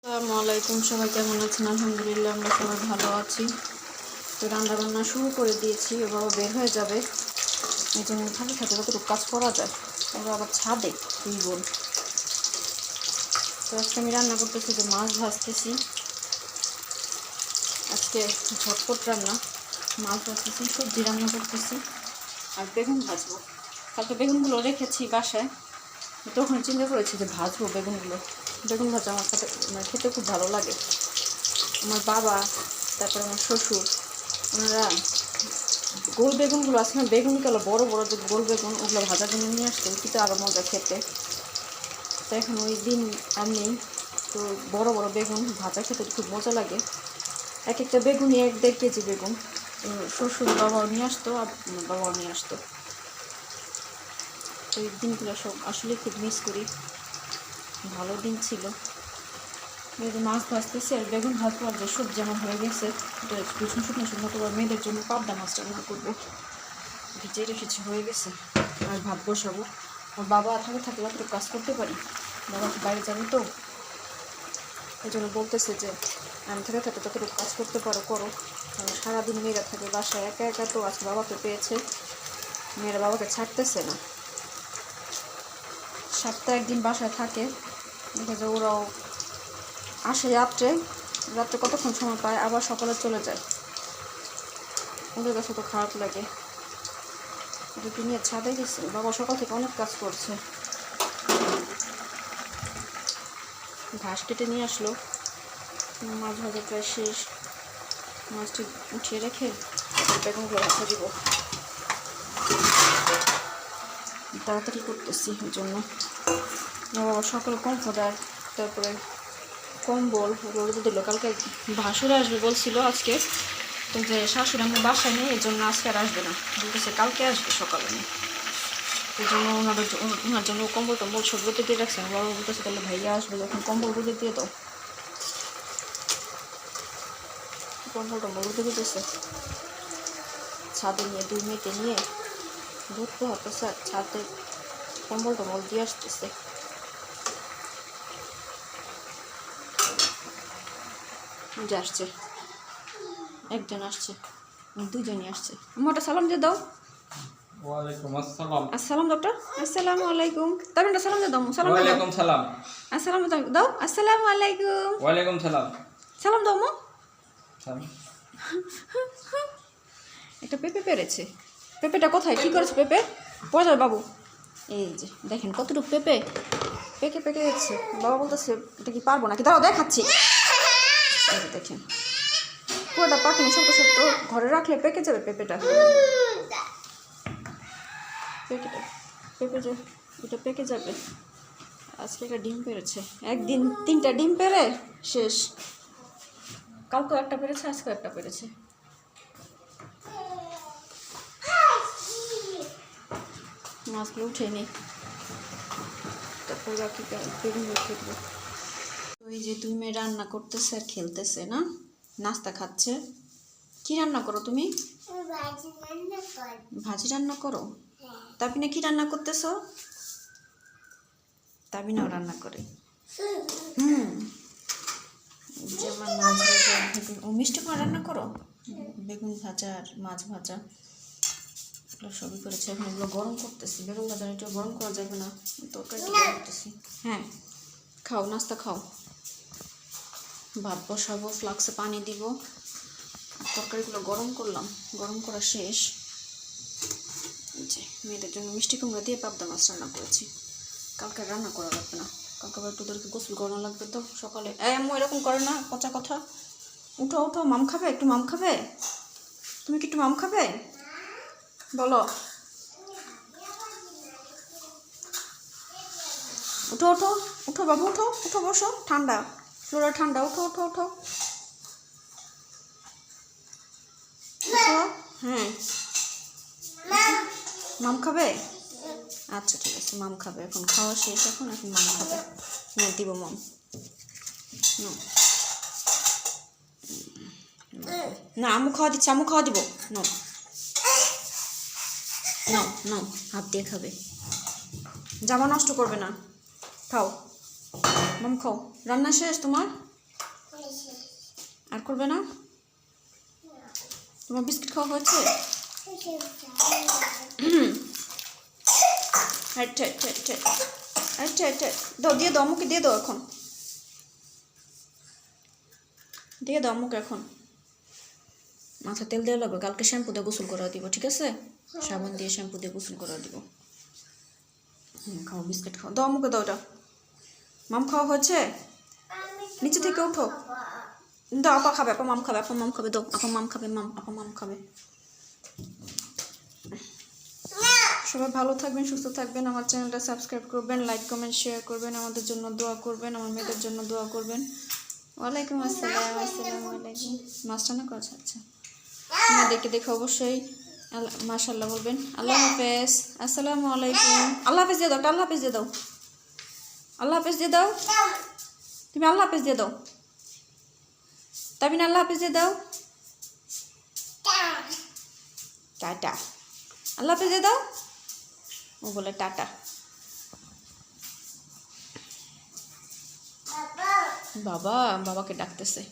আসসালামু আলাইকুম, সবাই কেমন আছেন? আলহামদুলিল্লাহ আমরা সবাই ভালো আছি। তো রান্না বান্না শুরু করে দিয়েছি, ও বাবা বের হয়ে যাবে, এই জন্য থাকে থাকে যতটুকু কাজ করা যায়। ওরা আবার ছাদে দুই বোন। তো আজকে আমি রান্না করতেছি যে মাছ ভাজতেছি। আজকে ঝটপট রান্না, মাছ ভাজতেছি, সবজি রান্না করতেছি আর বেগুন ভাজবো। কালকে বেগুনগুলো রেখেছি বাসায়, তখন চিন্তা করেছি যে ভাজবো বেগুনগুলো। বেগুন ভাজা আমার সাথে খেতে খুব ভালো লাগে। আমার বাবা, তারপরে আমার শ্বশুর, ওনারা গোল বেগুনগুলো আছে না, বেগুন গেল বড় বড় যে গোল বেগুন, ওগুলো ভাজার জন্য নিয়ে আসতেন, কিন্তু আরও মজা খেতে। তো এখন ওই দিন আর নেই। তো বড় বড় বেগুন ভাজা খেতে খুব মজা লাগে। এক একটা বেগুনই 1-1.5 কেজি বেগুন। শ্বশুর বাবাও নিয়ে আসতো আর বাবাও নিয়ে আসতো। তো এই দিনগুলো সব আসলে খুব মিস করি, ভালো দিন ছিল। মাছ ভাজতেছি আর বেগুন ভাজবো, আর যে সবজি আমার হয়ে গেছে এটা শুকনো শুকনো তো মেয়েদের জন্য পাবদা মাছ রান্না করবো, ভিজিয়ে রেখেছি, হয়ে গেছে। আর ভাত বসাবো। আর বাবা থাকলে অত কাজ করতে পারি, বাবা বাইরে যাবে তো, এই জন্য বলতেছে যে আমি থাকতে যতটুকু কাজ করতে পারো করো। কারণ সারাদিন মেয়েরা থাকে বাসায় একা একা, তো আজকে বাবাকে পেয়েছে, মেয়েরা বাবাকে ছাড়তেছে না। সপ্তাহে একদিন বাসায় থাকে, দেখা যায় ওরাও আসে রাত্রে কতক্ষণ সময় পায়, আবার সকালে চলে যায়। ওদের কাছে তো খারাপ লাগে। ওদেরকে নিয়ে ছাদে গেছে, বাবা সকাল থেকে অনেক কাজ করছে। ঘাস কেটে নিয়ে আসলো, মাছ ভাজা প্রায় শেষ। মাছটি উঠিয়ে রেখে বেগুনগুলো রাখা দিব, তাড়াতাড়ি করতেছি ওই জন্য। বাবা সকালে কমফোর্টার, তারপরে কম্বল ওগুলো দিল। কালকে ভাসুরে আসবে বলছিল আজকে, তো যে শাশুড়ি আমার বাসায় নেই, এই জন্য আজকে আর আসবে না, বলতেছে কালকে আসবে সকালে নেই। এই জন্য ওনার জন্য কম্বল টম্বল সব রোদে দিয়ে রাখছে। বাবা বলতেছে তাহলে ভাইয়া আসবে যখন কম্বল রোদে দিয়ে দাও। কম্বল টম্বল রোদে দিতেছে, ছাদে নিয়ে 2 মেয়েকে নিয়ে ঘুরতে হতেছে, আর ছাদে কম্বল টম্বল দিয়ে আসতেছে। যে আসছে, একজন আসছে, দুজনই আসছে। আমারটা সালাম দিয়ে দাও। ওয়ালাইকুম আসসালাম। আসসালাম ডক্টর, আসসালামু আলাইকুম। তামিনটা সালাম দিয়ে দাও, সালাম দিয়ে দাও। ওয়ালাইকুম সালাম। আসসালাম দাও, আসসালামু আলাইকুম। ওয়ালাইকুম সালাম। সালাম দাও মো। সালাম। একটা পেঁপে পেরেছে, পেঁপেটা কোথায়, কী করেছে পেঁপে? পড়ে যাবে বাবু। এই যে দেখেন কতটুকু পেঁপে পেকে যাচ্ছে। বাবা বলতেছে এটা কি পারবো নাকি, দাঁড়াও দেখাচ্ছি। এই যে দেখেন পুরোটা পাকেনি, শক্ত শক্ত, ঘরে রাখলে পেকে যাবে পেঁপেটা। পেঁপে যে এটা পেকে যাবে। আজকে একটা ডিম পেরেছে, একদিন 3টা ডিম পেরে শেষ। কালকেও একটা পেরেছে, আজকেও একটা পেরেছে। মাছগুলো উঠে নি, তারপর বাকি বেগুন রেখে দেবো। ওই যে তুমি মেয়ে রান্না করতেছে আর খেলতেছে না, নাস্তা খাচ্ছে। কি রান্না করো তুমি? ভাজি রান্না করো। তাবিনা কি রান্না করতেছ? তাবিনাও রান্না করে। যেমন মাছ ভাজা, ও মিষ্টি করে রান্না করো, বেগুন ভাজা আর মাছ ভাজা এগুলো সবই করেছে। এখন এগুলো গরম করতেছি, বেগুন ভাজা একটু গরম করা যাবে না, তরকারি করতেছি। হ্যাঁ খাও, নাস্তা খাও। ভাত বসাবো, ফ্লাক্সে পানি দিব, তরকারিগুলো গরম করলাম, গরম করা শেষ। যে মেয়েদের জন্য মিষ্টি কুমড়া দিয়ে পাবদা মাছ রান্না করেছি। কালকে রান্না করা লাগবে না, কালকে আবার তোদেরকে গোসল করানো লাগবে তো সকালে। আম্মু এরকম করে না, পচা কথা। উঠো উঠো, মাম খাবে, একটু মাম খাবে? তুমি কি একটু মাম খাবে বলো? উঠো উঠো উঠো বাবু, উঠো উঠো, বসো, ঠান্ডা ফ্লোরা ঠান্ডা, উঠো উঠো উঠো উঠো। হ্যাঁ মাম খাবে? আচ্ছা ঠিক আছে, মাম খাবে, এখন খাওয়া শেষ, এখন মাম খাবে। হ্যাঁ দিব মাম। না আম্মু খাওয়া দিচ্ছে, আম্মু খাওয়া দিব। নো নো নো, হাত দিয়ে খাবে, জামা নষ্ট করবে না, খাও মাম খাও। রান্না শেষ তোমার? আর করবে না? তোমার বিস্কিট খাওয়া হয়েছে? আচ্ছা আচ্ছা আচ্ছা আচ্ছা আচ্ছা দাও, দিয়ে দাও মুখে, দিয়ে দাও এখন, দিয়ে দাও মুখে এখন। মাথা তেল দেওয়া লাগবে, কালকে শ্যাম্পু দিয়ে গোসল করা দিব, ঠিক আছে? সাবান দিয়ে শ্যাম্পু দিয়ে গোসল করা দিব। খাও, বিস্কিট খাও, দাও মুখে দাও ওটা। মাম খাওয়া হয়েছে? নিচে থেকে উঠো, দাও, আপা খাবে, আপা মাম খাবে, আপা মাম খাবে, দাও, আপা মাম খাবে, আপা মাম খাবে। সবাই ভালো থাকবেন, সুস্থ থাকবেন, আমার চ্যানেলটা সাবস্ক্রাইব করবেন, লাইক কমেন্ট শেয়ার করবেন, আমাদের জন্য দোয়া করবেন, আমার মেয়েদের জন্য দোয়া করবেন। ওয়ালাইকুম আসসালাম। আসসালামু আলাইকুম। মাছটা না করছে, আচ্ছা দেখে দেখে অবশ্যই মাশাআল্লাহ বলবেন। আল্লাহ হাফেজ, আসসালামু আলাইকুম। আল্লাহ হাফেজ দিয়ে দাও, আল্লাহ হাফেজ দিয়ে দাও, আল্লাহ হাফেজ দিয়ে দাও, তুমি আল্লাহ হাফেজ দিয়ে দাও, তাবিন আল্লাহ হাফেজ দিয়ে দাও, টাটা, আল্লাহ হাফেজ দিয়ে দাও। ও বলে টাটা। বাবা, বাবাকে ডাকতেছে।